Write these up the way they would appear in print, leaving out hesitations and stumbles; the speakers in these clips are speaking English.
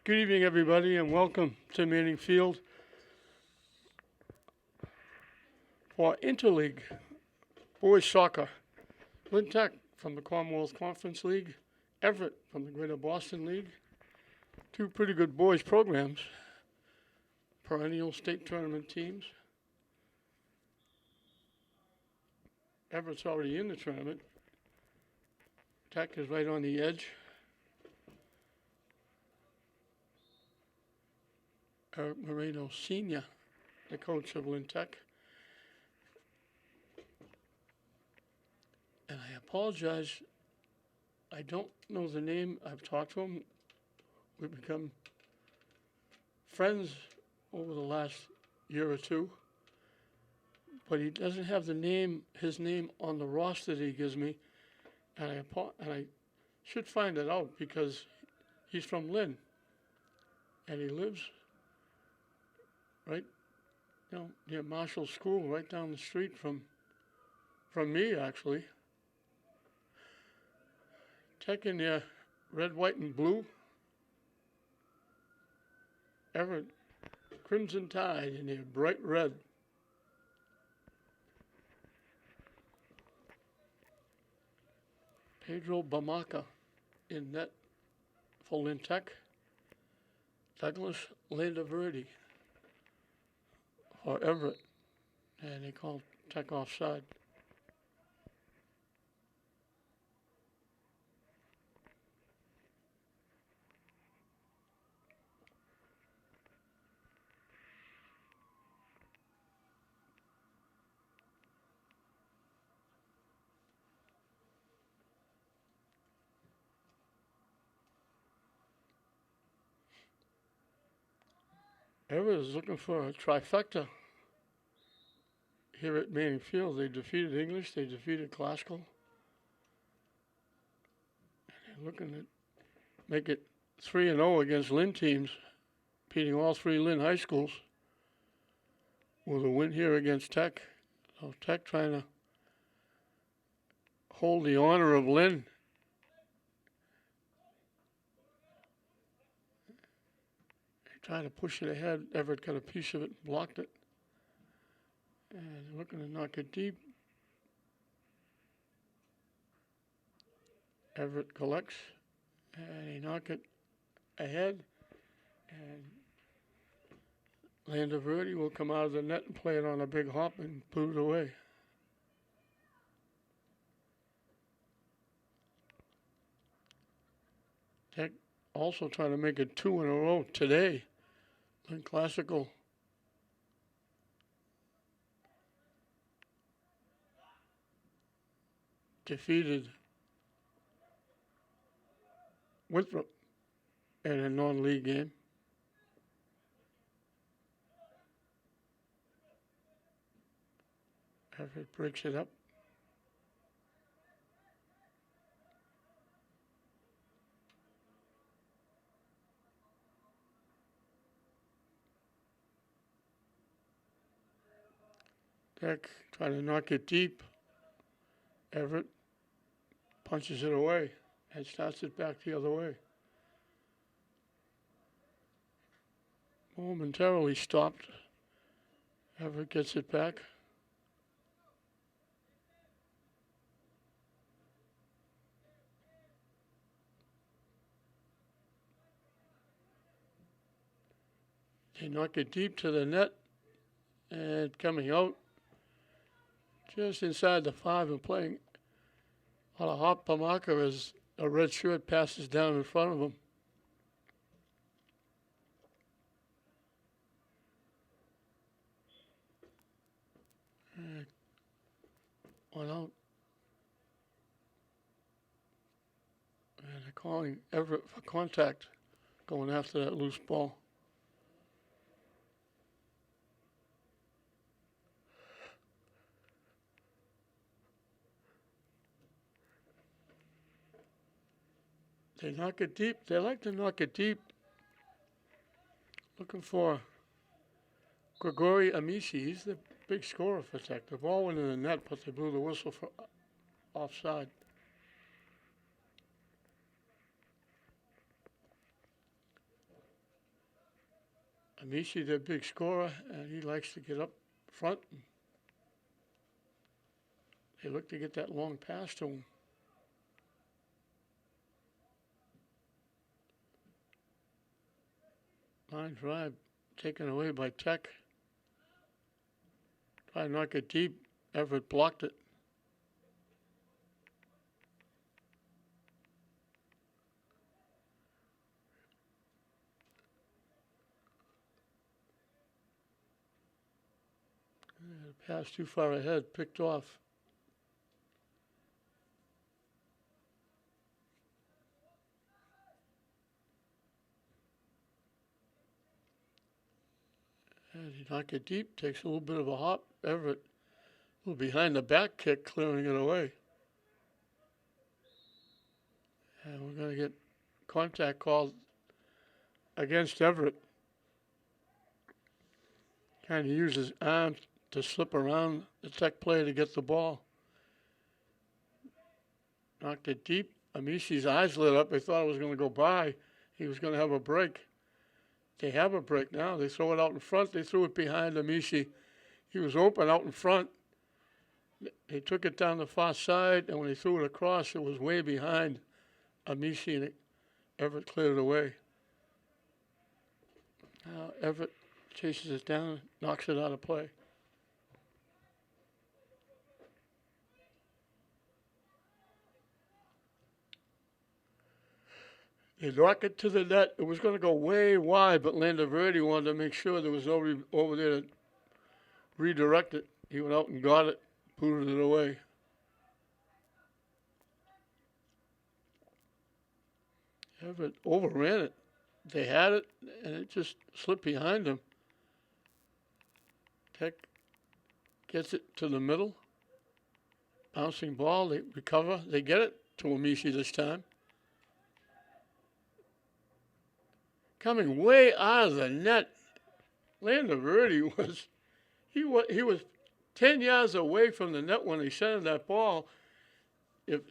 Good evening, everybody, and welcome to Manning Field for Interleague Boys Soccer. Lynn Tech from the Commonwealth Conference League, Everett from the Greater Boston League. Two pretty good boys programs, perennial state tournament teams. Everett's already in the tournament. Tech is right on the edge. Eric Moreno Sr., the coach of Lynn Tech. And I apologize, I don't know the name. I've talked to him. We've become friends over the last year or two. But he doesn't have his name on the roster that he gives me. And I should find it out because he's from Lynn. And he lives right, near Marshall School, right down the street from me, actually. Tech in there, red, white, and blue. Everett, Crimson Tide in there, bright red. Pedro Bamaca in net for Lynn Tech. Douglas Landaverdi for Everett. And they call Tech offside. Everett is looking for a trifecta here at Manning Field. They defeated English, they defeated Classical. And they're looking to make it 3-0 against Lynn teams, beating all three Lynn high schools with a win here against Tech. So Tech trying to hold the honor of Lynn. Trying to push it ahead. Everett got a piece of it, blocked it. And looking to knock it deep. Everett collects, and he knock it ahead. And Landaverdi will come out of the net and play it on a big hop and put it away. Tech also trying to make it 2 in a row today. Lynn Classical defeated Winthrop in a non-league game. Everett breaks it up. Tech trying to knock it deep. Everett punches it away and starts it back the other way. Momentarily stopped. Everett gets it back. They knock it deep to the net and coming out just inside the 5 and playing on a hop Bamaca as a red shirt passes down in front of him. And one out. And they're calling Everett for contact going after that loose ball. They knock it deep. They like to knock it deep. Looking for Grigori Amici. He's the big scorer for Tech. The ball went in the net, but they blew the whistle for offside. Amici, their big scorer, and he likes to get up front. They look to get that long pass to him. Line drive taken away by Tech. Try to knock it deep. Everett blocked it. Pass too far ahead, picked off. And he knocked it deep, takes a little bit of a hop. Everett, a little behind the back kick, clearing it away. And we're going to get contact called against Everett. Kind of used his arms to slip around the Tech player to get the ball. Knocked it deep. Amici's eyes lit up. They thought it was going to go by. He was going to have a break. They have a break now. They throw it out in front. They threw it behind Amici. He was open out in front. They took it down the far side, and when they threw it across, it was way behind Amici, and Everett cleared it away. Now Everett chases it down, knocks it out of play. They knock it to the net. It was going to go way wide, but Landoverdi wanted to make sure there was nobody over there to redirect it. He went out and got it, booted it away. Everett overran it. They had it, and it just slipped behind them. Tech gets it to the middle. Bouncing ball, they recover. They get it to Amici this time. Coming way out of the net. Landoverdi was 10 yards away from the net when he centered that ball. If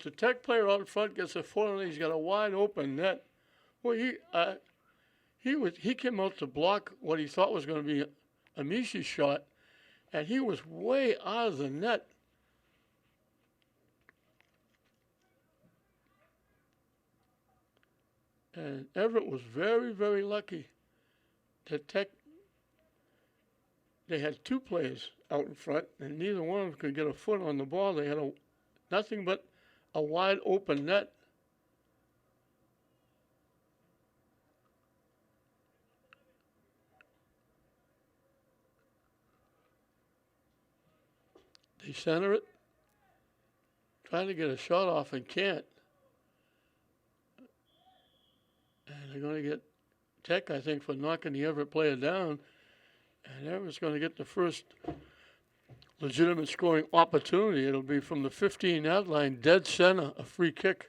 the Tech player out in front gets a foot on it, he's got a wide open net. Well, he came out to block what he thought was going to be Amici's shot, and he was way out of the net. And Everett was very, very lucky that Tech, they had two players out in front, and neither one of them could get a foot on the ball. They had nothing but a wide open net. They center it, trying to get a shot off and can't. And they're going to get Tech, I think, for knocking the Everett player down. And Everett's going to get the first legitimate scoring opportunity. It'll be from the 15-yard line, dead center, a free kick.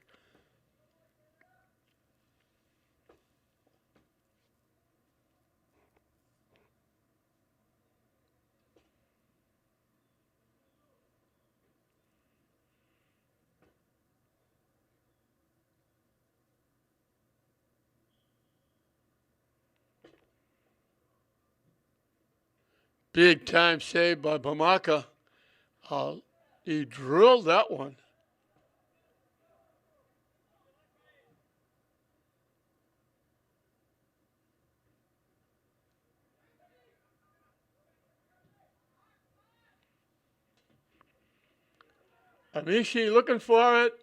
Big time save by Bamaka. He drilled that one. Amici looking for it.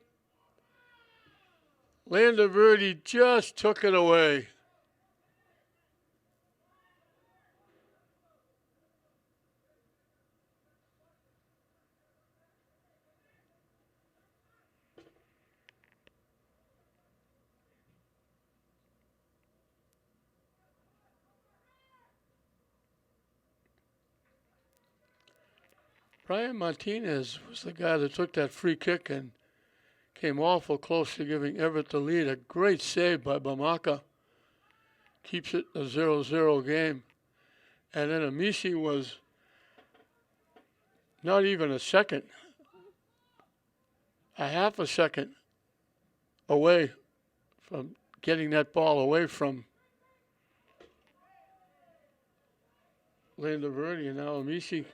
Landoverdi just took it away. Brian Martinez was the guy that took that free kick and came awful close to giving Everett the lead. A great save by Bamaka. Keeps it a 0-0 game. And then Amici was not even a second, a half a second away from getting that ball away from Lynn Vocational, and now Amici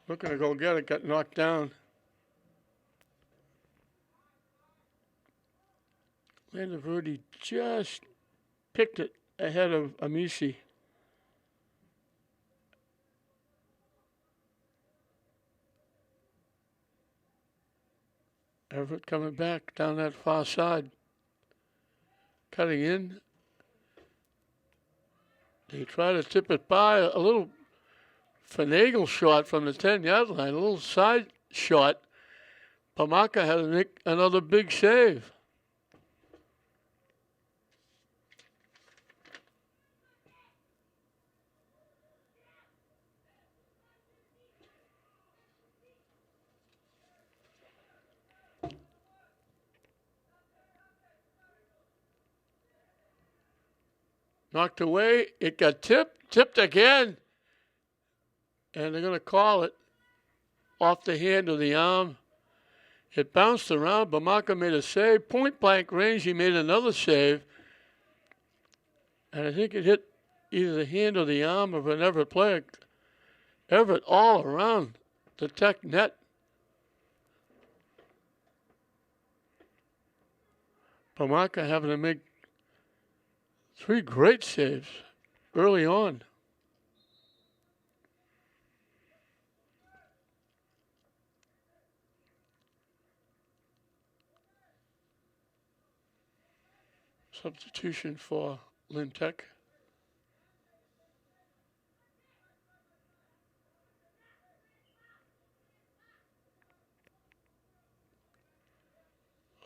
looking to go get it, got knocked down. Lynn Vocational just picked it ahead of Amici. Everett coming back down that far side. Cutting in. They try to tip it by. A little finagle shot from the 10-yard line, a little side shot. Pamaka had to make another big save. Knocked away. It got tipped again. And they're going to call it off the hand of the arm. It bounced around. Bamaka made a save. Point blank range, he made another save. And I think it hit either the hand or the arm of an Everett player. Everett all around the Tech net. Bamaka having to make 3 great saves early on. Substitution for Lynn Tech.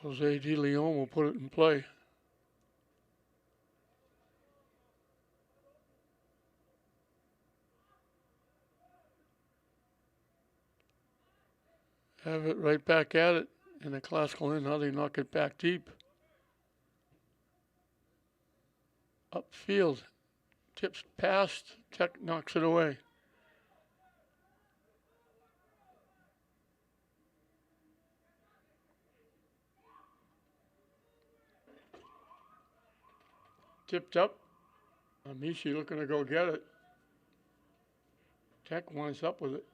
Jose De Leon will put it in play. Have it right back at it in the classical end. How they knock it back deep. Upfield. Tips past. Tech knocks it away. Tipped up. Amici looking to go get it. Tech winds up with it.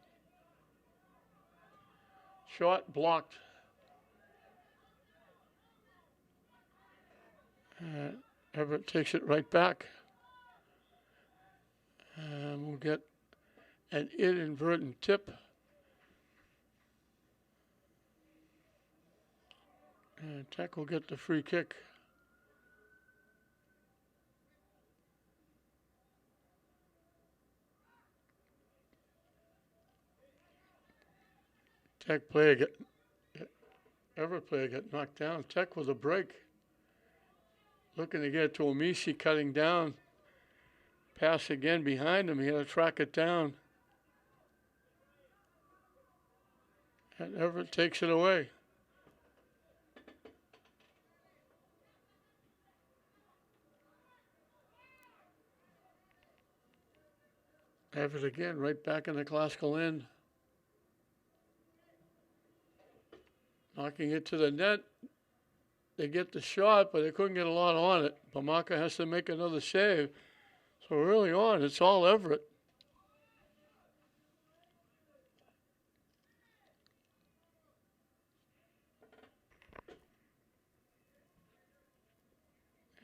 Shot blocked. Everett takes it right back. And we'll get an inadvertent tip. And Tech will get the free kick. Tech player Everett player got knocked down. Tech with a break. Looking to get to Amici, cutting down. Pass again behind him. He had to track it down. And Everett takes it away. Everett again, right back in the classical end. Knocking it to the net. They get the shot, but they couldn't get a lot on it. Bamaka has to make another save. So early on, it's all Everett.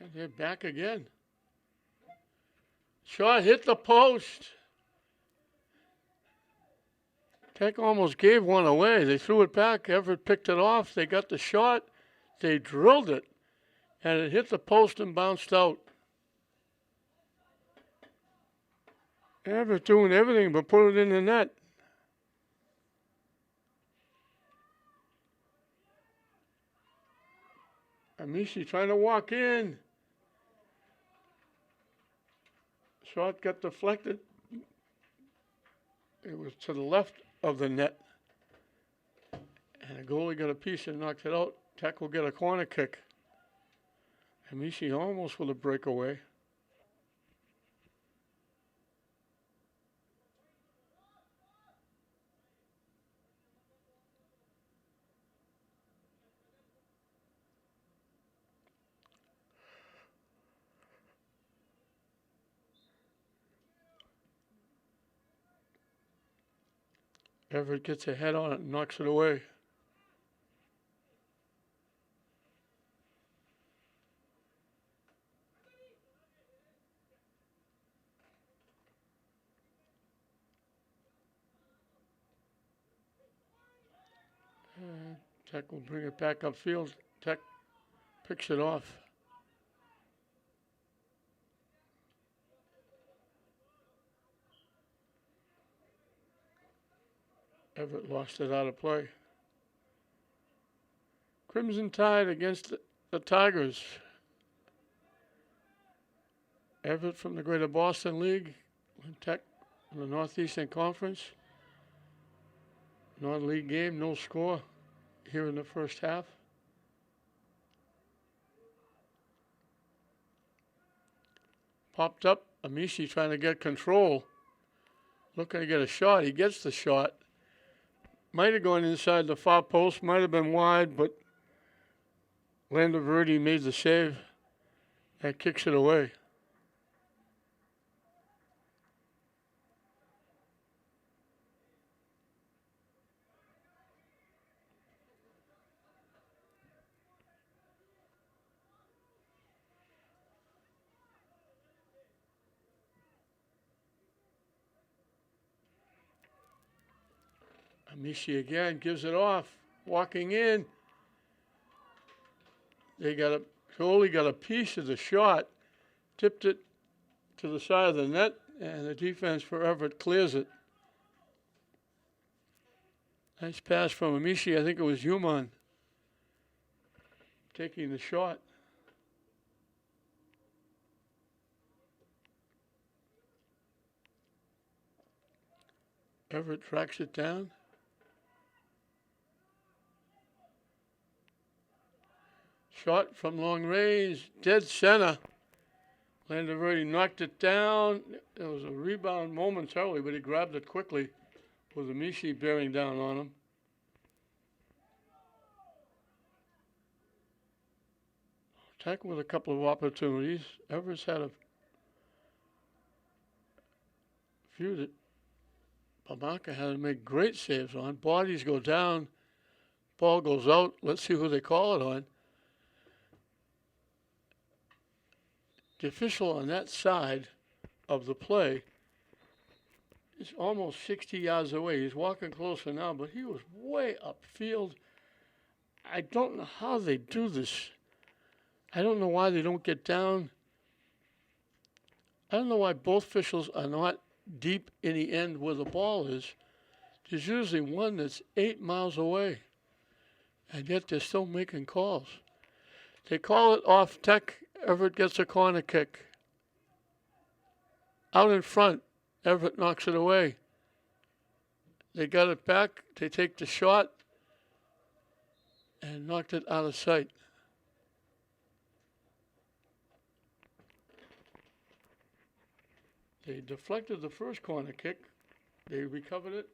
And they're back again. Shot hit the post. Tech almost gave one away. They threw it back. Everett picked it off. They got the shot. They drilled it. And it hit the post and bounced out. Everett doing everything but put it in the net. Amici trying to walk in. Shot got deflected. It was to the left of the net. And the goalie got a piece and knocked it out. Tech will get a corner kick. Amici almost with a breakaway. Everett gets a head on it and knocks it away. Tech will bring it back upfield. Tech picks it off. Everett lost it out of play. Crimson Tide against the Tigers. Everett from the Greater Boston League. Lynn Tech from the Northeastern Conference. Non-league game, no score here in the first half. Popped up, Amici trying to get control. Looking to get a shot. He gets the shot. Might have gone inside the far post, might have been wide, but Everett made the save and kicks it away. Amici again gives it off, walking in. They only got a piece of the shot, tipped it to the side of the net, and the defense for Everett clears it. Nice pass from Amici. I think it was Human taking the shot. Everett tracks it down. Shot from long range, dead center. Everett knocked it down. There was a rebound momentarily, but he grabbed it quickly with Amici bearing down on him. Tech with a couple of opportunities. Everett's had a few that Babanka had to make great saves on. Bodies go down, ball goes out. Let's see who they call it on. The official on that side of the play is almost 60 yards away. He's walking closer now, but he was way upfield. I don't know how they do this. I don't know why they don't get down. I don't know why both officials are not deep in the end where the ball is. There's usually one that's 8 miles away, and yet they're still making calls. They call it off Tech. Everett gets a corner kick. Out in front, Everett knocks it away. They got it back. They take the shot and knocked it out of sight. They deflected the first corner kick. They recovered it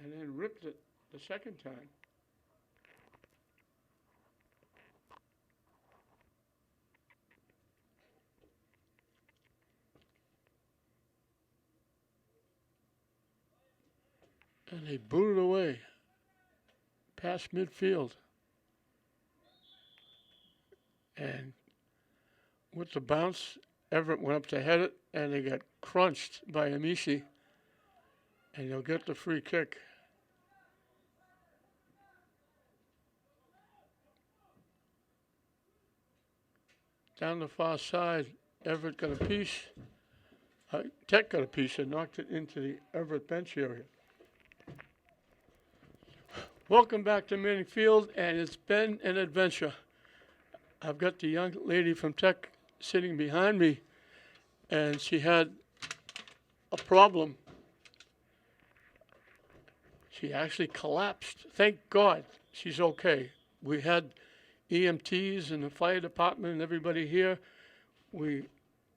and then ripped it the second time. And they booted away past midfield. And with the bounce, Everett went up to head it, and they got crunched by Amici. And they'll get the free kick. Down the far side, Everett got a piece. Tech got a piece and knocked it into the Everett bench area. Welcome back to Manning Field, and it's been an adventure. I've got the young lady from Tech sitting behind me, and she had a problem. She actually collapsed. Thank God she's okay. We had EMTs and the fire department and everybody here. We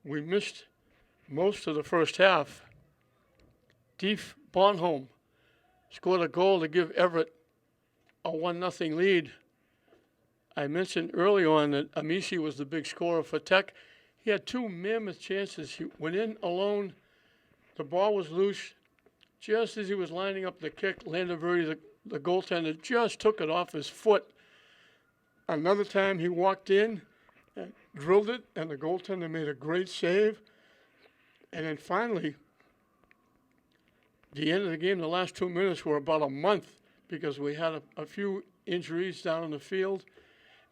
missed most of the first half. Deef Bonholm scored a goal to give Everett a 1-0 lead. I mentioned early on that Amici was the big scorer for Tech. He had two mammoth chances. He went in alone. The ball was loose. just as he was lining up the kick, Landoverdi, the goaltender, just took it off his foot. Another time he walked in and drilled it, and the goaltender made a great save. And then finally, the end of the game, the last 2 minutes were about a month because we had a few injuries down on the field.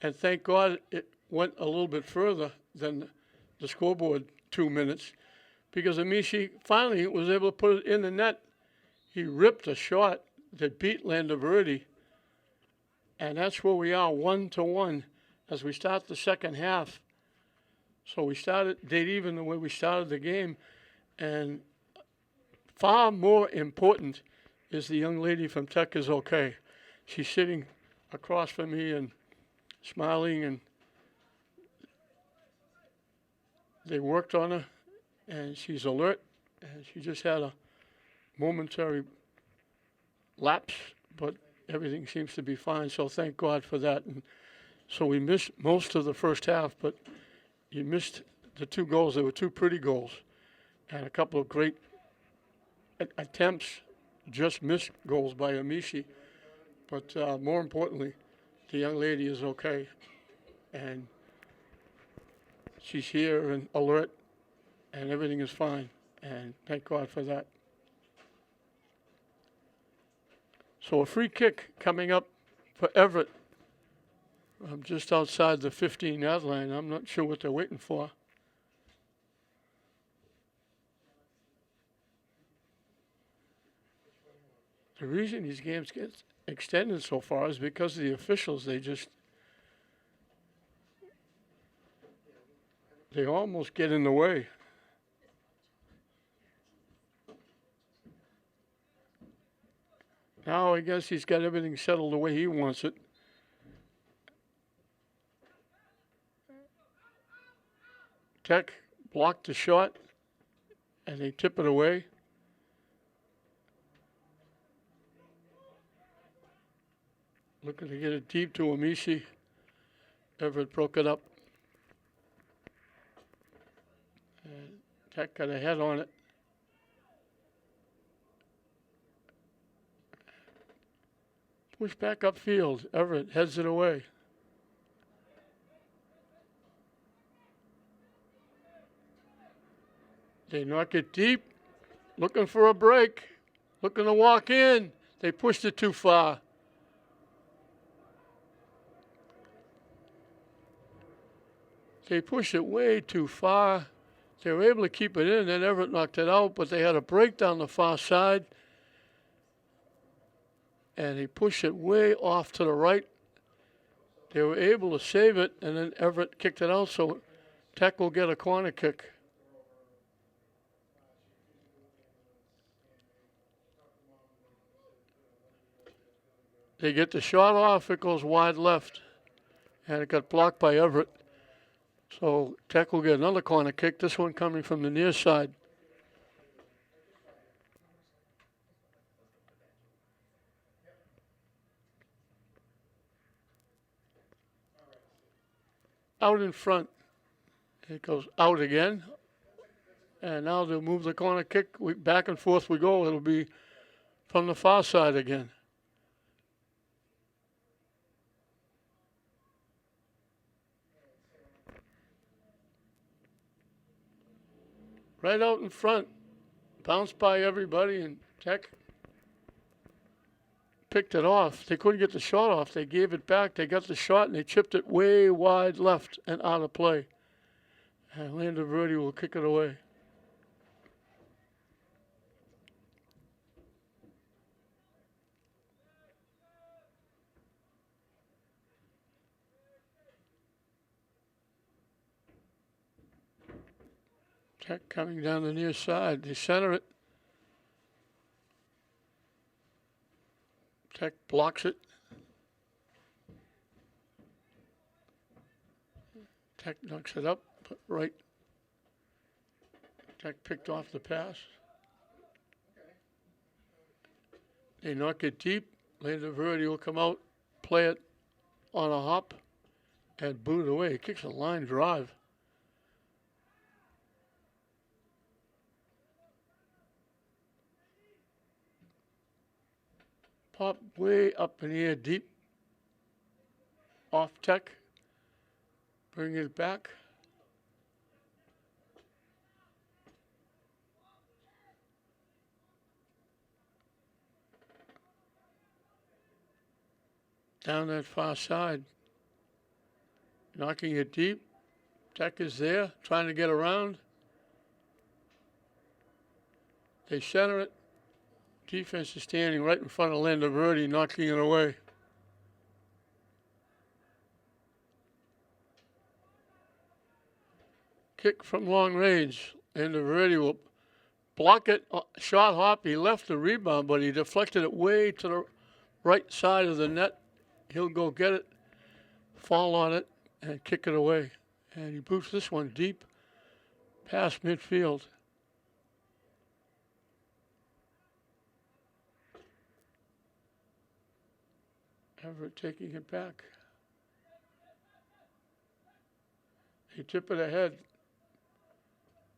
And thank God it went a little bit further than the scoreboard 2 minutes because Amici finally was able to put it in the net. He ripped a shot that beat Landoverdi. And that's where we are, 1-1, as we start the second half. So we started dead even the way we started the game. And far more important is the young lady from Tech is okay. She's sitting across from me and smiling, and they worked on her, and she's alert, and she just had a momentary lapse, but everything seems to be fine, so thank God for that. And so we missed most of the first half, but you missed the 2 goals. There were 2 pretty goals and a couple of great attempts, just missed goals by Amici. But more importantly, the young lady is okay, and she's here and alert, and everything is fine, and thank God for that. So a free kick coming up for Everett. I'm just outside the 15-yard line. I'm not sure what they're waiting for. The reason these games get extended so far is because of the officials. They almost get in the way. Now I guess he's got everything settled the way he wants it. Tech blocked the shot, and they tip it away. Looking to get it deep to Amici. Everett broke it up. And Tech got a head on it. Push back upfield. Everett heads it away. They knock it deep. Looking for a break. Looking to walk in. They pushed it too far. They pushed it way too far. They were able to keep it in, then Everett knocked it out, but they had a break down the far side. And he pushed it way off to the right. They were able to save it, and then Everett kicked it out, so Tech will get a corner kick. They get the shot off, it goes wide left, and it got blocked by Everett. So Tech will get another corner kick, this one coming from the near side. Out in front. It goes out again. And now they'll move the corner kick. Back and forth we go. It'll be from the far side again. Right out in front. Bounced by everybody, and Tech picked it off. They couldn't get the shot off. They gave it back. They got the shot, and they chipped it way wide left and out of play. And Landoverdi will kick it away. Tech coming down the near side. They center it. Tech blocks it. Tech knocks it up, but right. Tech picked off the pass. They knock it deep. Landoverdi will come out, play it on a hop, and boot it away. He kicks a line drive. Pop way up in the air, deep. Off Tech. Bring it back. Down that far side. Knocking it deep. Tech is there, trying to get around. They center it. Defense is standing right in front of Lynn Vocational, knocking it away. Kick from long range. Lynn Vocational will block it. Shot hop. He left the rebound, but he deflected it way to the right side of the net. He'll go get it, fall on it, and kick it away. And he boots this one deep past midfield. Everett taking it back. They tip it ahead,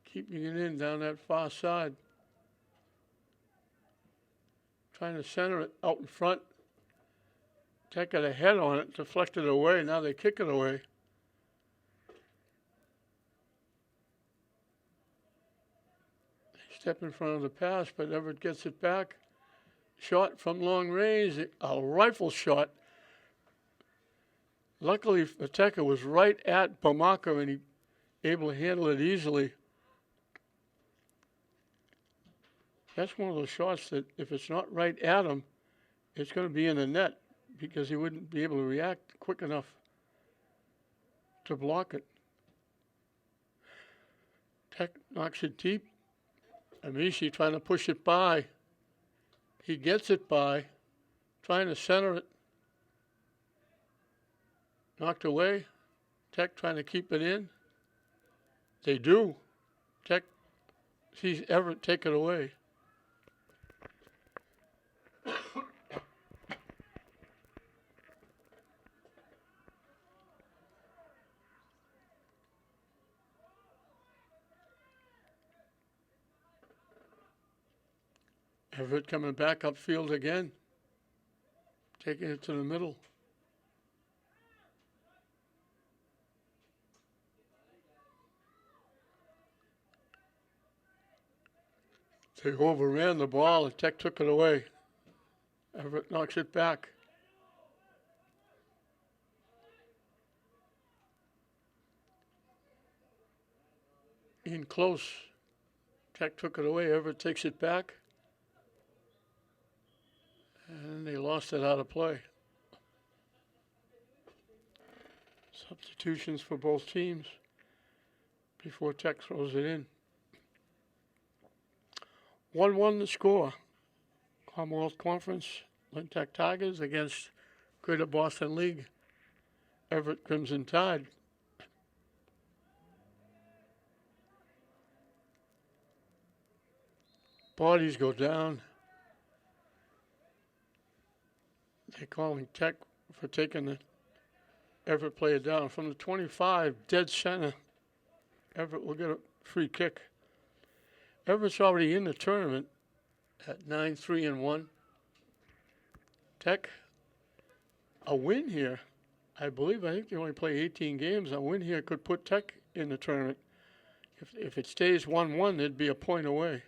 keeping it in down that far side. Trying to center it out in front. Tech got a head on it, deflected it away. Now they kick it away. They step in front of the pass, but Everett gets it back. Shot from long range, a rifle shot. Luckily, the Tecker was right at Bamaka and he able to handle it easily. That's one of those shots that if it's not right at him, it's going to be in the net because he wouldn't be able to react quick enough to block it. Tech knocks it deep. Amishi trying to push it by. He gets it by, trying to center it. Knocked away. Tech trying to keep it in. They do. Tech sees Everett take it away. Everett coming back upfield again, taking it to the middle. They overran the ball and Tech took it away. Everett knocks it back. In close. Tech took it away. Everett takes it back. And they lost it out of play. Substitutions for both teams before Tech throws it in. 1-1 the score. Commonwealth Conference, Lynn Tech Tigers against Greater Boston League, Everett Crimson Tide. Bodies go down. They're calling Tech for taking the Everett player down. From the 25, dead center, Everett will get a free kick. Everett's already in the tournament at 9-3-1. Tech, a win here, I think they only play 18 games. A win here could put Tech in the tournament. If it stays 1-1, they'd be a point away.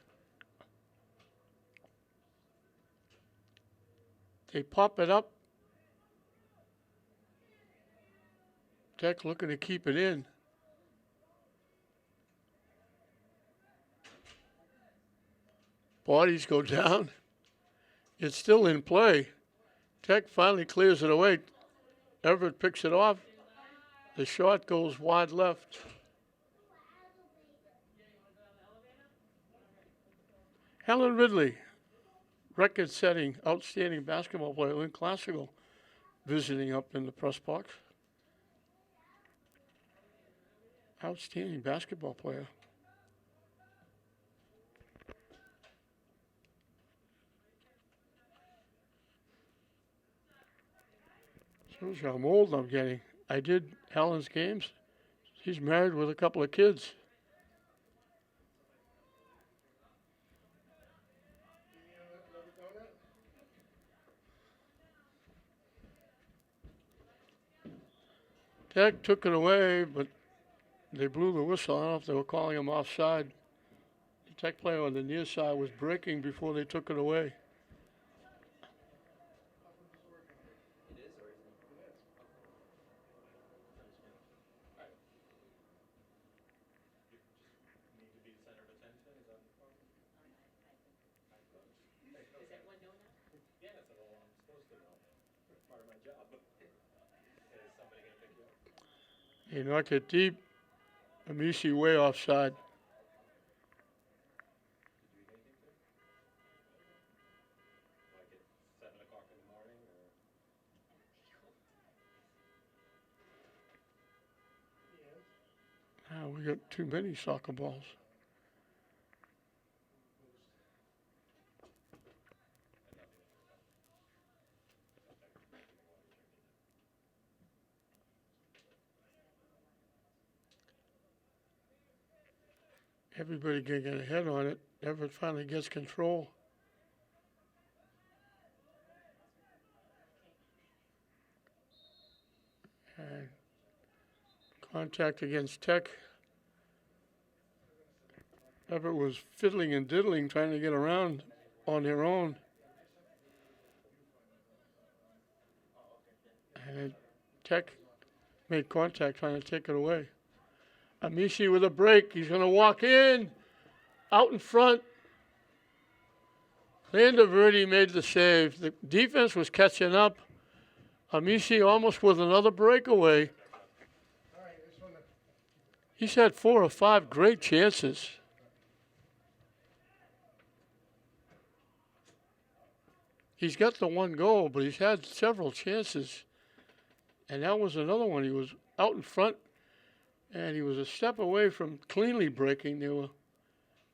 They pop it up. Tech looking to keep it in. Bodies go down. It's still in play. Tech finally clears it away. Everett picks it off. The shot goes wide left. Helen Ridley, record-setting, outstanding basketball player, Lynn Classical, visiting up in the press box. Outstanding basketball player. Shows you how old I'm getting. I did Helen's games. She's married with a couple of kids. Tech took it away, but they blew the whistle. I don't know if they were calling him offside. The Tech player on the near side was breaking before they took it away. He knocked it deep. Amici way offside. Now we got too many soccer balls. Everybody can get a head on it. Everett finally gets control. And contact against Tech. Everett was fiddling and diddling, trying to get around on their own. And Tech made contact, trying to take it away. Amici with a break. He's going to walk in. Out in front. Lynn made the save. The defense was catching up. Amici almost with another breakaway. He's had 4 or 5 great chances. He's got the 1 goal, but he's had several chances. And that was another one. He was out in front, and he was a step away from cleanly breaking. They were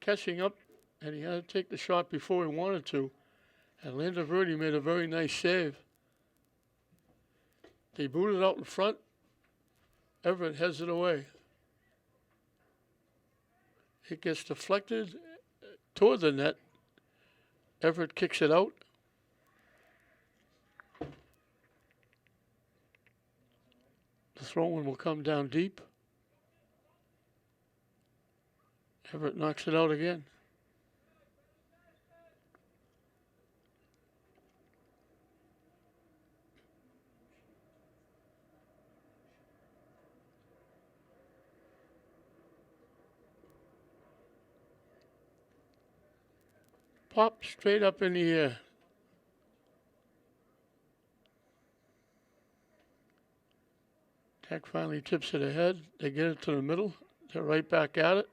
catching up, and he had to take the shot before he wanted to. And Lynn made a very nice save. They booted out in front. Everett heads it away. It gets deflected toward the net. Everett kicks it out. The throw-in will come down deep. Everett knocks it out again. Pop straight up in the air. Tech finally tips it ahead. They get it to the middle. They're right back at it.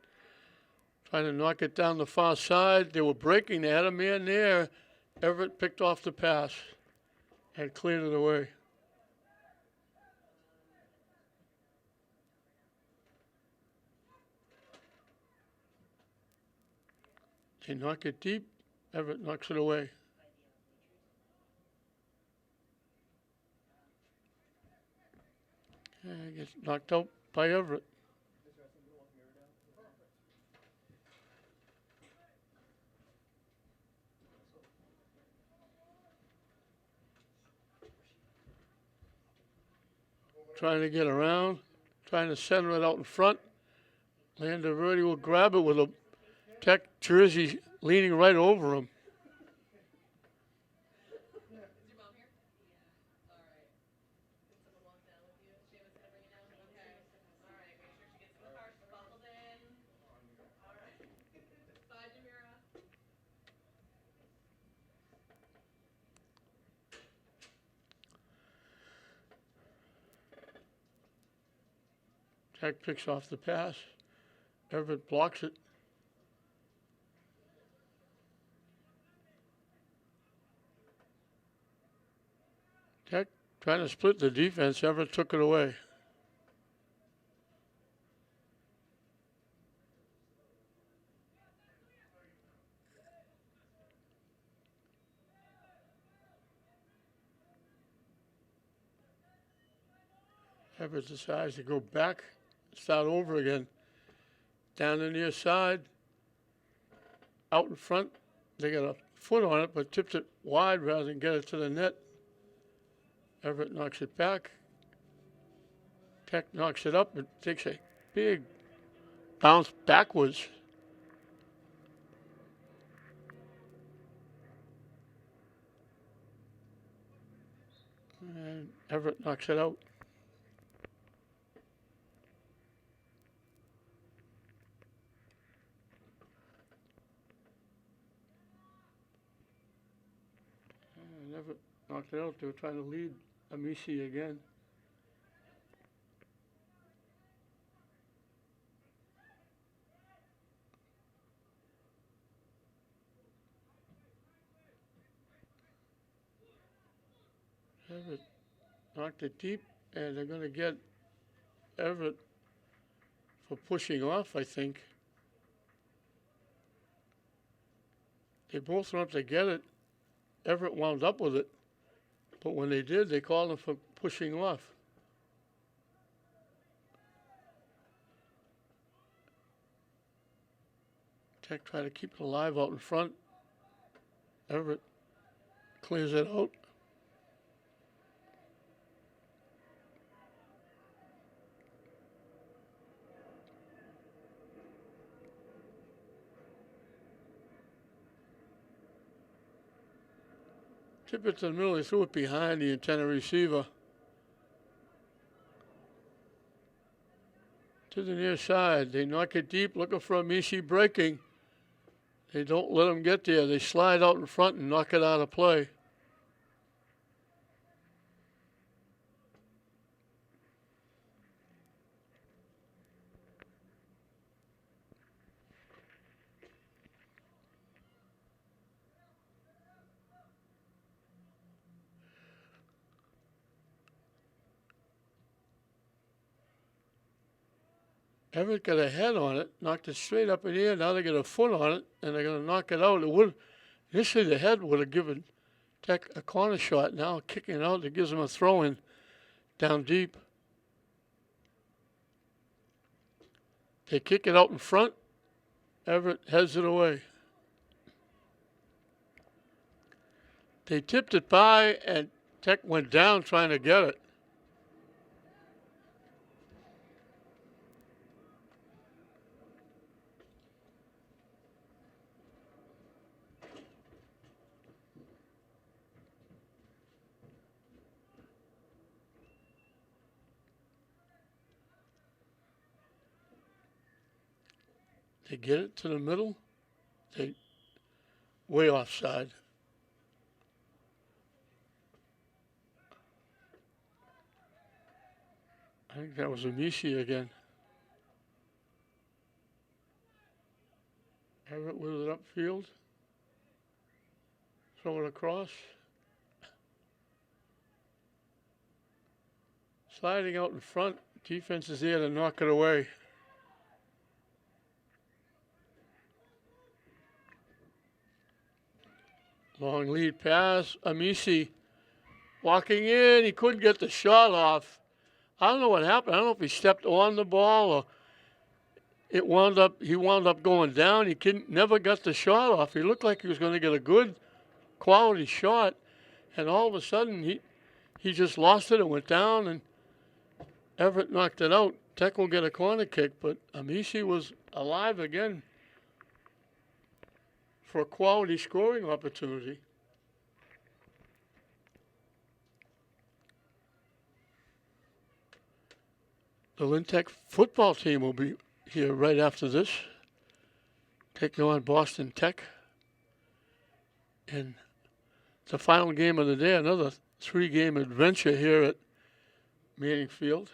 Trying to knock it down the far side. They were breaking. They had a man there. Everett picked off the pass and cleared it away. They knock it deep. Everett knocks it away. And gets knocked out by Everett. Trying to get around, trying to center it out in front. Landaverdi will grab it with a Tech jersey leaning right over him. Tech picks off the pass. Everett blocks it. Tech trying to split the defense. Everett took it away. Everett decides to go back, start over again. Down the near side, out in front. They got a foot on it, but tipped it wide rather than get it to the net. Everett knocks it back. Tech knocks it up and takes a big bounce backwards. And Everett knocks it out. And Everett knocked it out. They were trying to lead Amici again. Everett knocked it deep, and they're going to get Everett for pushing off, I think. They both went up to get it. Everett wound up with it. But when they did, they called him for pushing off. Tech tried to keep it alive out in front. Everett clears it out. Tip it to the middle. He threw it behind the antenna receiver. To the near side. They knock it deep, looking for Amici breaking. They don't let him get there. They slide out in front and knock it out of play. Everett got a head on it, knocked it straight up in the air. Now they got a foot on it, and they're going to knock it out. It would initially the head would have given Tech a corner shot. Now kicking it out, it gives them a throw-in down deep. They kick it out in front. Everett heads it away. They tipped it by, and Tech went down trying to get it. They get it to the middle. They way offside. I think that was Amici again. Everett with it upfield. Throw it across. Sliding out in front. Defense is there to knock it away. Long lead pass. Amici walking in. He couldn't get the shot off. I don't know what happened. I don't know if he stepped on the ball or he wound up going down. He never got the shot off. He looked like he was going to get a good quality shot, and all of a sudden he just lost it and went down, and Everett knocked it out. Tech will get a corner kick, but Amici was alive again for a quality scoring opportunity. The Lynn Tech football team will be here right after this, taking on Boston Tech. And the final game of the day, another 3-game adventure here at Manning Field.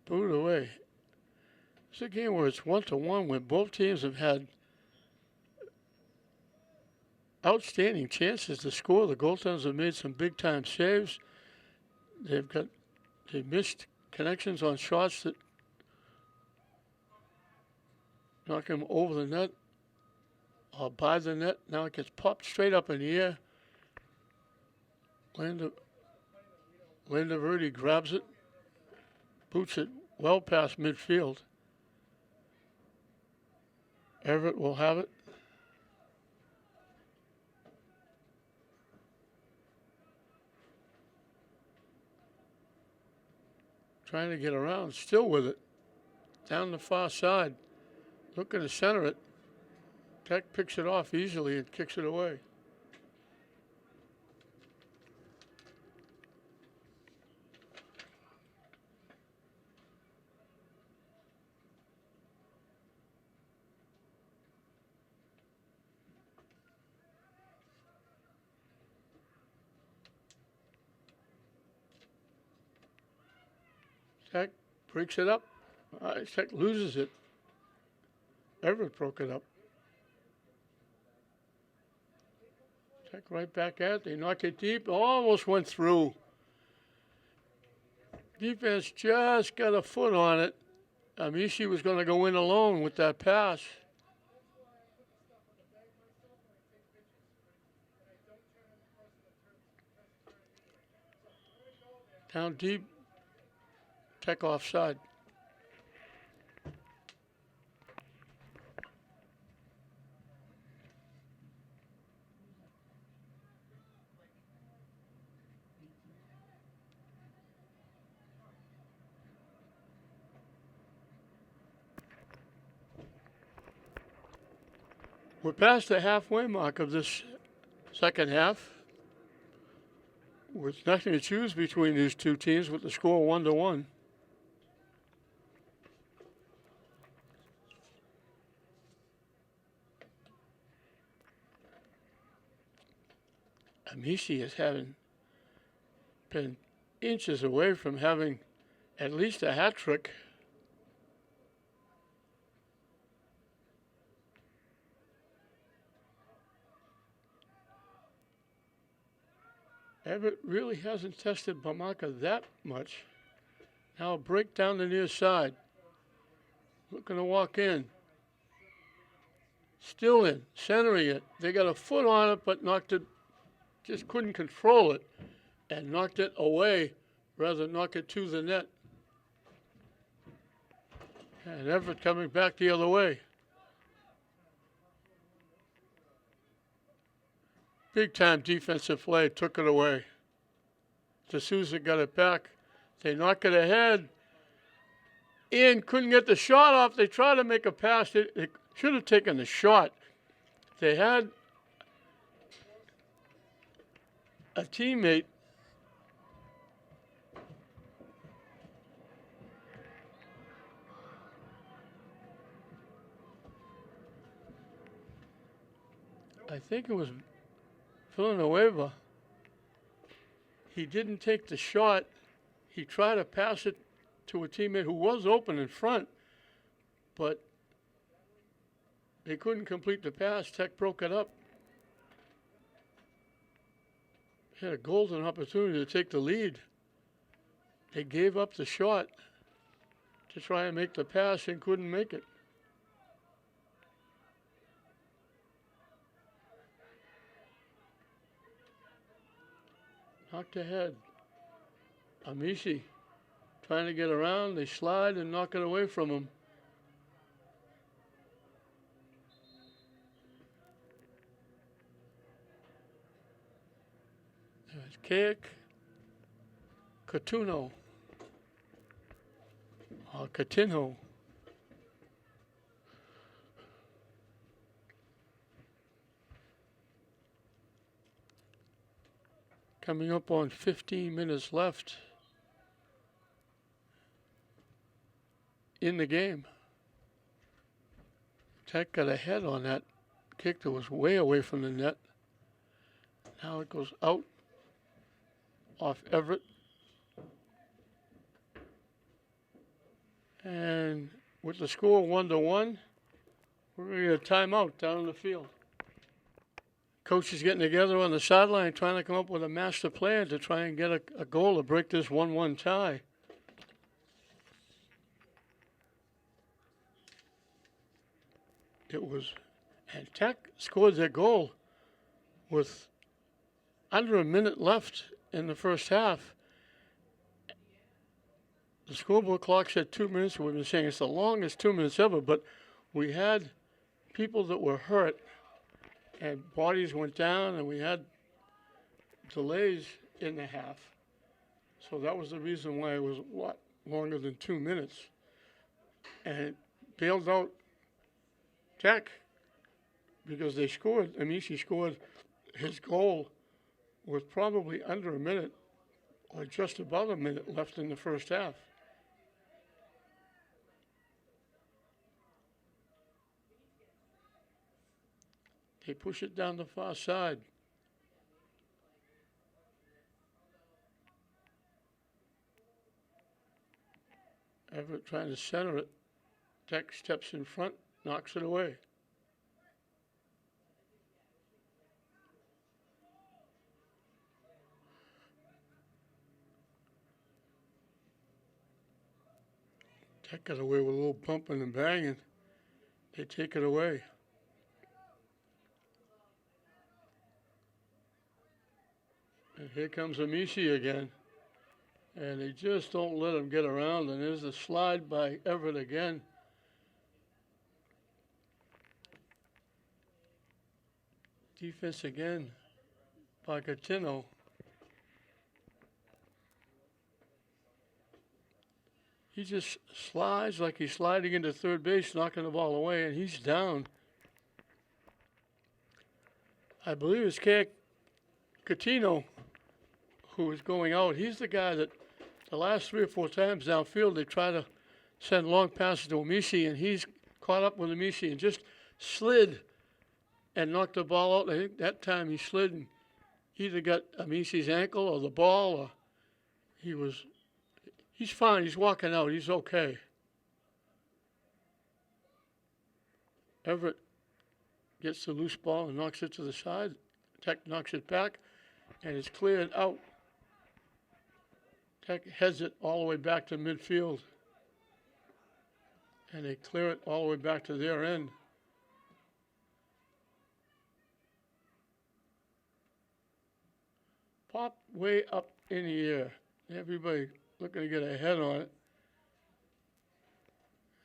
Booed away. It's a game where it's 1-1, where both teams have had outstanding chances to score. The goaltenders have made some big-time saves. They've missed connections on shots that knock him over the net or by the net. Now it gets popped straight up in the air. Lynn Vocational grabs it, boots it well past midfield. Everett will have it. Trying to get around, still with it. Down the far side. Looking to center it. Tech picks it off easily and kicks it away. Tech breaks it up. Tech loses it. Everett broke it up. Tech right back at it. They knock it deep. Almost went through. Defense just got a foot on it. Amici was going to go in alone with that pass. Down deep. Tech offside. We're past the halfway mark of this second half, with nothing to choose between these two teams, with the score 1-1. Amici is been inches away from having at least a hat trick. Everett really hasn't tested Bamaka that much. Now a break down the near side. Looking to walk in. Still in, centering it. They got a foot on it, but knocked it, just couldn't control it, and knocked it away rather than knock it to the net. And Everett coming back the other way. Big time defensive play, took it away. D'Souza got it back. They knock it ahead. Ian couldn't get the shot off. They tried to make a pass. They should have taken the shot. They had a teammate. I think it was Villanueva. He didn't take the shot. He tried to pass it to a teammate who was open in front, but they couldn't complete the pass. Tech broke it up. Had a golden opportunity to take the lead. They gave up the shot to try and make the pass and couldn't make it. Knocked ahead. Amici trying to get around. They slide and knock it away from him. There's Kick. Catuno. Catino. Coming up on 15 minutes left in the game. Tech got a head on that kick that was way away from the net. Now it goes out off Everett. And with the score 1-1, we're going to get a timeout down in the field. Coaches getting together on the sideline trying to come up with a master plan to try and get a goal to break this 1-1 tie. And Tech scored their goal with under a minute left in the first half. the scoreboard clock said 2 minutes. We've been saying it's the longest 2 minutes ever, but we had people that were hurt and bodies went down, and we had delays in the half. So that was the reason why it was a lot longer than 2 minutes. And it bailed out Tech because they scored. Amici scored his goal with probably under a minute or just about a minute left in the first half. They push it down the far side. Everett trying to center it. Tech steps in front, knocks it away. Tech got away with a little bumping and banging. They take it away. And here comes Amici again. And they just don't let him get around. And there's a slide by Everett again. Defense again by Catino. He just slides like he's sliding into third base, knocking the ball away, and he's down. I believe it's Catino who is going out. He's the guy that the last 3 or 4 times downfield they try to send long passes to Amici, and he's caught up with Amici and just slid and knocked the ball out. I think that time he slid and either got Amici's ankle or the ball, or he's fine. He's walking out. He's okay. Everett gets the loose ball and knocks it to the side. Tech knocks it back, and it's cleared out. Tech heads it all the way back to midfield, and they clear it all the way back to their end. Pop way up in the air. Everybody looking to get a head on it.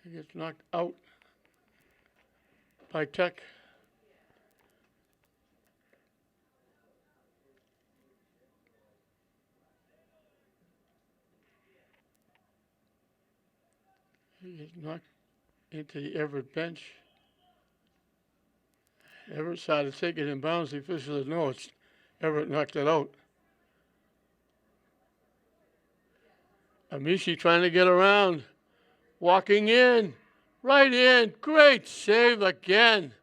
He gets knocked out by Tech. He gets knocked into the Everett bench. Everett started taking in bounds. The official said, no, it's Everett knocked it out. Amici trying to get around. Walking in. Right in. Great save again.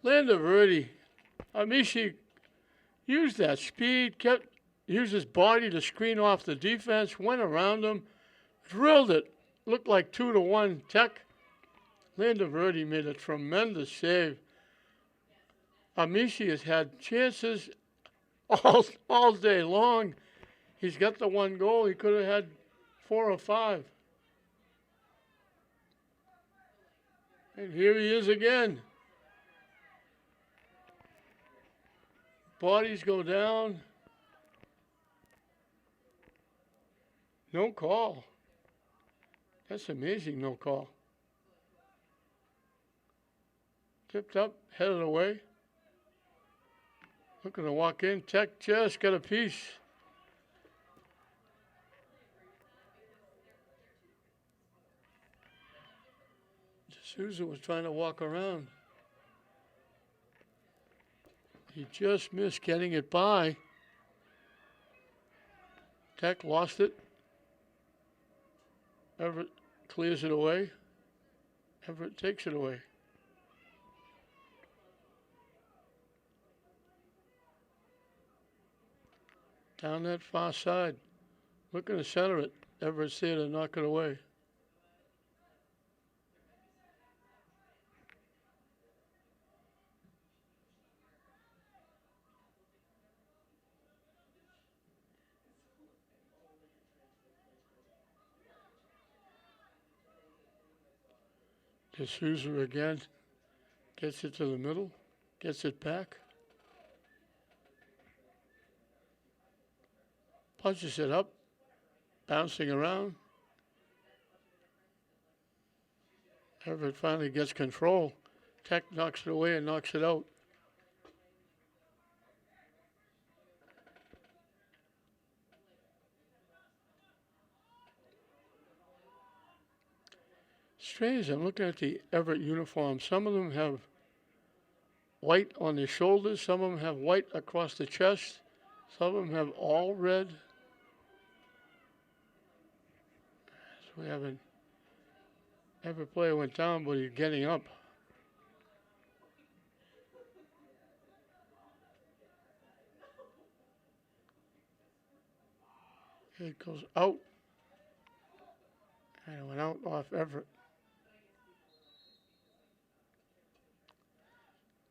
Lynn Vocational. Amici used that speed, used his body to screen off the defense, went around him, drilled it. Looked like 2-1 Tech. Lynn Vocational made a tremendous save. Amici has had chances all day long. He's got the 1 goal. He could have had 4 or 5. And here he is again. Bodies go down. No call. That's amazing, no call. Tipped up, headed away. Looking to walk in. Tech just got a piece. D'Souza was trying to walk around. He just missed getting it by. Tech lost it. Everett clears it away. Everett takes it away. Down that far side. Looking to center it. Everett's there to knock it away. D'Souza again. Gets it to the middle. Gets it back. punches it up, bouncing around. Everett finally gets control. Tech knocks it away and knocks it out. Strange, I'm looking at the Everett uniforms. Some of them have white on the shoulders, some of them have white across the chest, some of them have all red. So we have an Everett player went down, but he's getting up. It goes out, and it went out off Everett.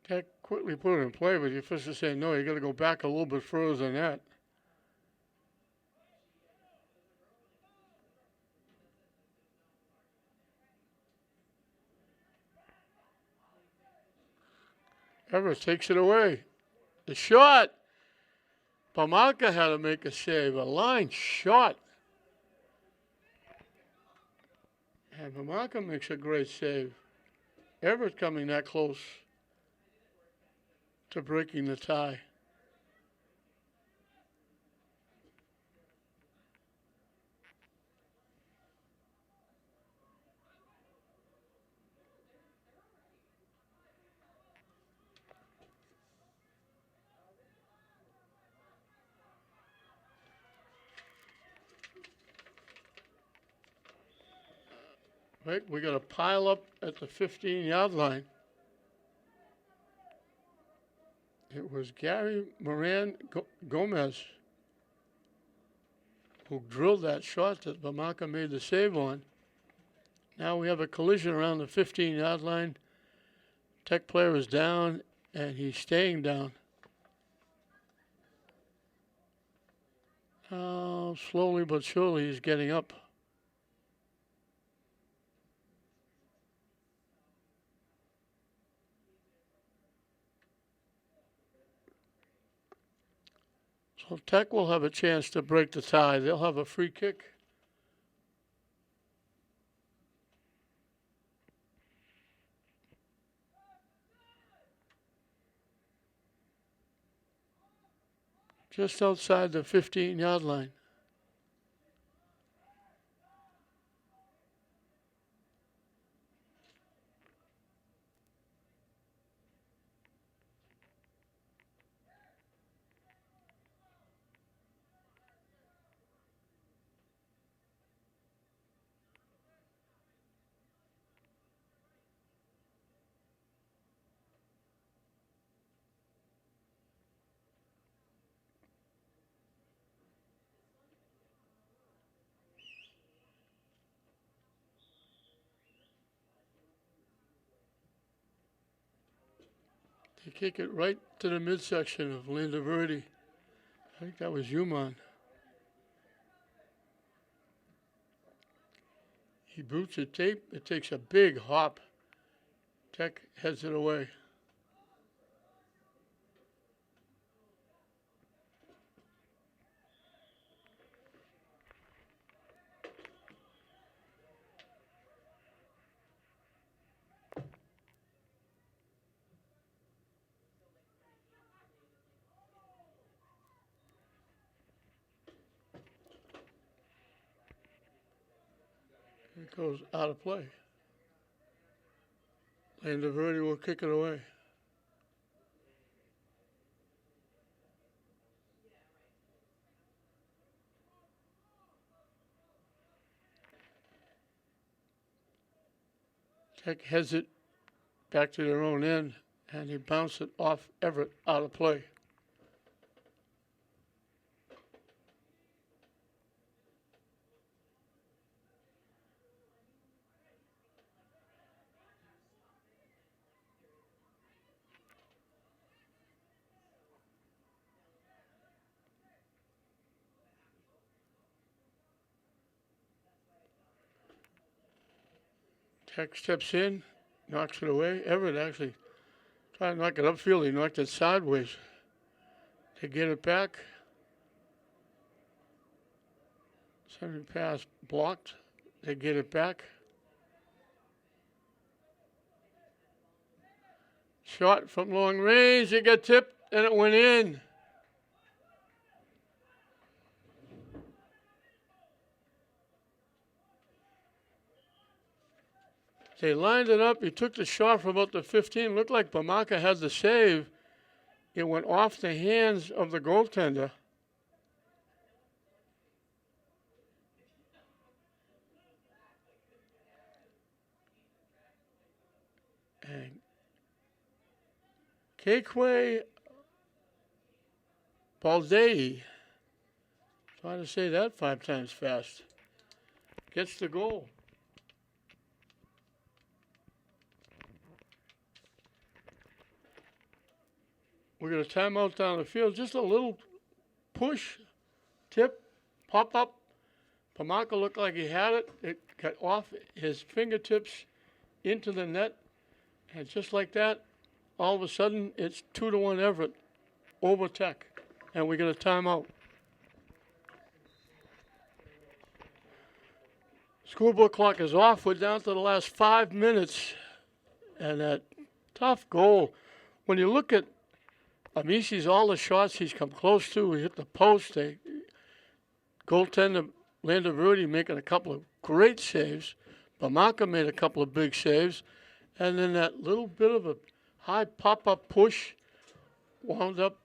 Tech quickly put it in play, but the official said, no, you got to go back a little bit further than that. Everett takes it away. The shot. Bamalka had to make a save. A line shot. And Bamalka makes a great save. Everett coming that close to breaking the tie. Right, we got a pile up at the 15-yard line. It was Gary Moran Gomez who drilled that shot that Bamalka made the save on. Now we have a collision around the 15-yard line. Tech player is down, and he's staying down. Slowly but surely he's getting up. So Tech will have a chance to break the tie. They'll have a free kick. Just outside the 15-yard line. They kick it right to the midsection of Lynn Vocational. I think that was Human. He boots it tape. It takes a big hop. Tech heads it away. It goes out of play. And Everett will kick it away. Tech heads it back to their own end, and he bounced it off Everett out of play. Tech steps in, knocks it away. Everett actually tried to knock it upfield. He knocked it sideways. They get it back. Centering pass blocked. They get it back. Shot from long range. It got tipped and it went in. They lined it up. He took the shot from about the 15. Looked like Bamaka had the save. It went off the hands of the goaltender. And Kekwe Baldei, trying to say that 5 times fast, gets the goal. We're going to timeout down the field. Just a little push, tip, pop up. Pamaka looked like he had it. It got off his fingertips into the net. And just like that, all of a sudden, it's 2-1 Everett over Tech. And we're going to timeout. Scoreboard clock is off. We're down to the last 5 minutes. And that tough goal. When you look at Amisi's, all the shots he's come close to, he hit the post. Goaltender Lando Rudy making a couple of great saves. Bamaka made a couple of big saves. And then that little bit of a high pop-up push wound up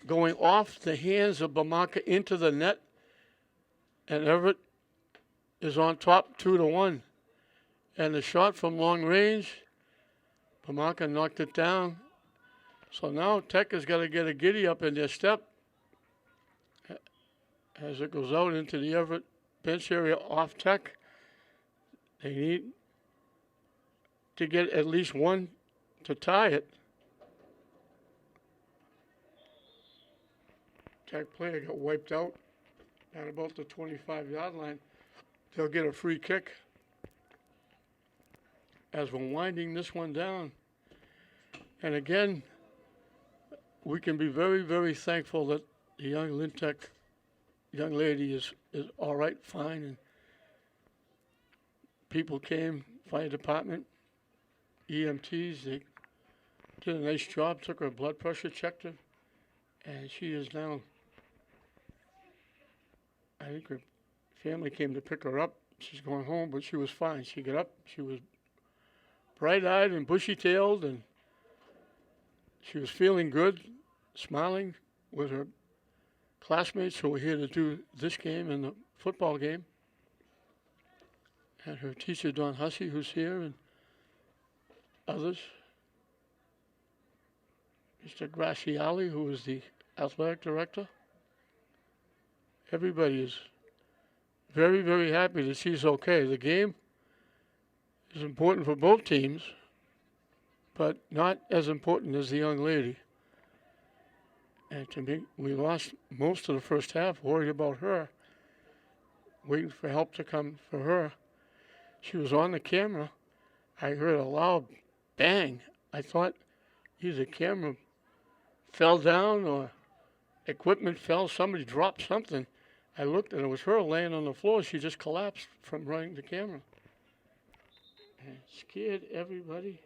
going off the hands of Bamaka into the net. And Everett is on top 2-1. And the shot from long range, Bamaka knocked it down. So now Tech has got to get a giddy up in their step as it goes out into the Everett bench area off Tech. They need to get at least one to tie it. Tech player got wiped out at about the 25-yard line. They'll get a free kick. As we're winding this one down. And again, we can be very, very thankful that the young Lynn Tech young lady is all right, fine. And people came, fire department, EMTs, they did a nice job, took her blood pressure, checked her, and she is now, I think her family came to pick her up. She's going home, but she was fine. She got up, she was bright-eyed and bushy-tailed, and she was feeling good, smiling with her classmates who were here to do this game and the football game. And her teacher, Don Hussey, who's here, and others. Mr. Graciali, who is the athletic director. Everybody is very, very happy that she's okay. The game is important for both teams, but not as important as the young lady. And to me, we lost most of the first half, worried about her, waiting for help to come for her. She was on the camera. I heard a loud bang. I thought either the camera fell down or equipment fell. Somebody dropped something. I looked and it was her laying on the floor. She just collapsed from running the camera. And it scared everybody.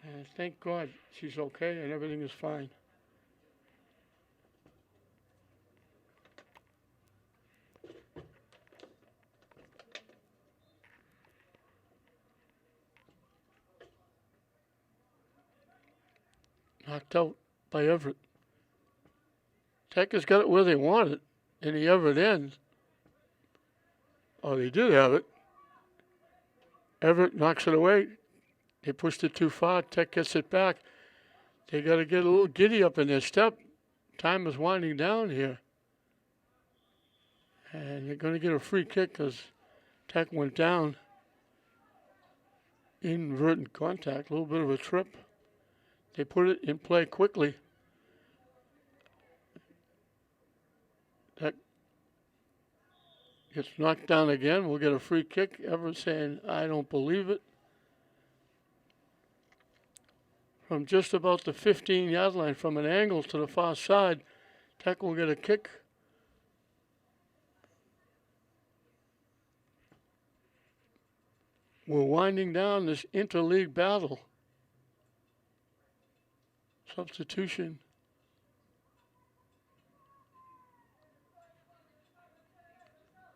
And thank God she's okay and everything is fine. Knocked out by Everett. Tech has got it where they want it in the Everett end. Oh, they did have it. Everett knocks it away. They pushed it too far. Tech gets it back. They got to get a little giddy up in their step. Time is winding down here. And they're going to get a free kick because Tech went down. Inadvertent contact, a little bit of a trip. They put it in play quickly. That gets knocked down again. We'll get a free kick. Everett saying, I don't believe it. From just about the 15-yard line, from an angle to the far side, Tech will get a kick. We're winding down this interleague battle. Substitution.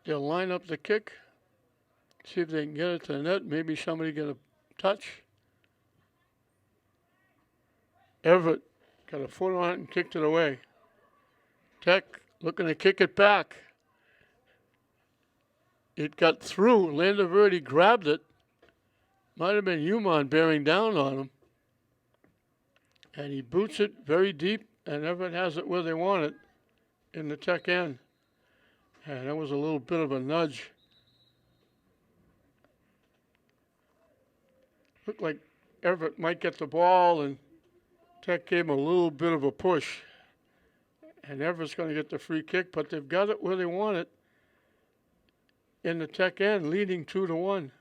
They'll line up the kick. See if they can get it to the net. Maybe somebody get a touch. Everett got a foot on it and kicked it away. Tech looking to kick it back. It got through. Landoverdi grabbed it. Might have been Human bearing down on him. And he boots it very deep, and Everett has it where they want it in the Tech end. And that was a little bit of a nudge. Looked like Everett might get the ball, and Tech gave him a little bit of a push. And Everett's going to get the free kick, but they've got it where they want it in the Tech end, leading 2-1.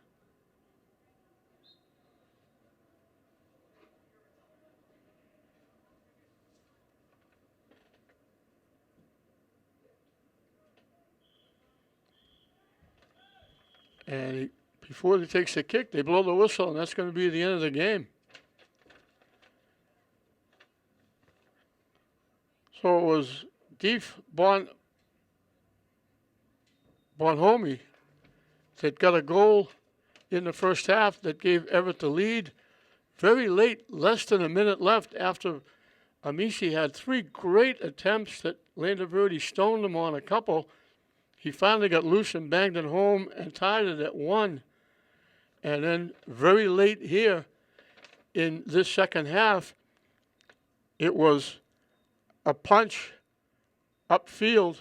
And before he takes the kick, they blow the whistle, and that's going to be the end of the game. So it was Deef Bonhomme that got a goal in the first half that gave Everett the lead. Very late, less than a minute left after Amici had 3 great attempts that Landoverdi stoned him on a couple. He finally got loose and banged it home and tied it at 1. And then very late here in this second half, it was a punch upfield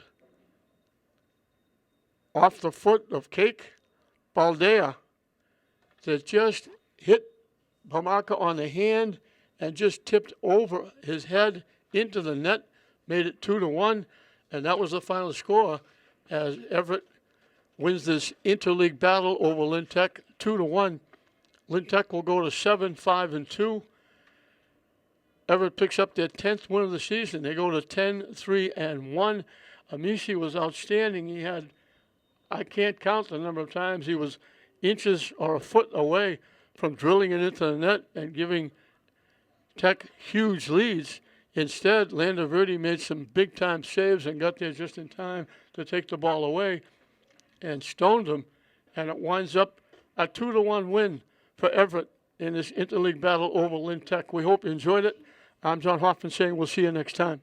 off the foot of Cake Baldea that just hit Pamaka on the hand and just tipped over his head into the net, made it 2-1, and that was the final score as Everett wins this interleague battle over Lynn Tech 2-1. Lynn Tech will go to 7-5-2. Everett picks up their 10th win of the season. They go to 10-3-1. Amici was outstanding. He had, I can't count the number of times he was inches or a foot away from drilling it into the net and giving Tech huge leads. Instead, Landoverdi made some big-time saves and got there just in time to take the ball away and stoned him. And it winds up a 2-1 win for Everett in this interleague battle over Lynn Tech. We hope you enjoyed it. I'm John Hoffman saying we'll see you next time.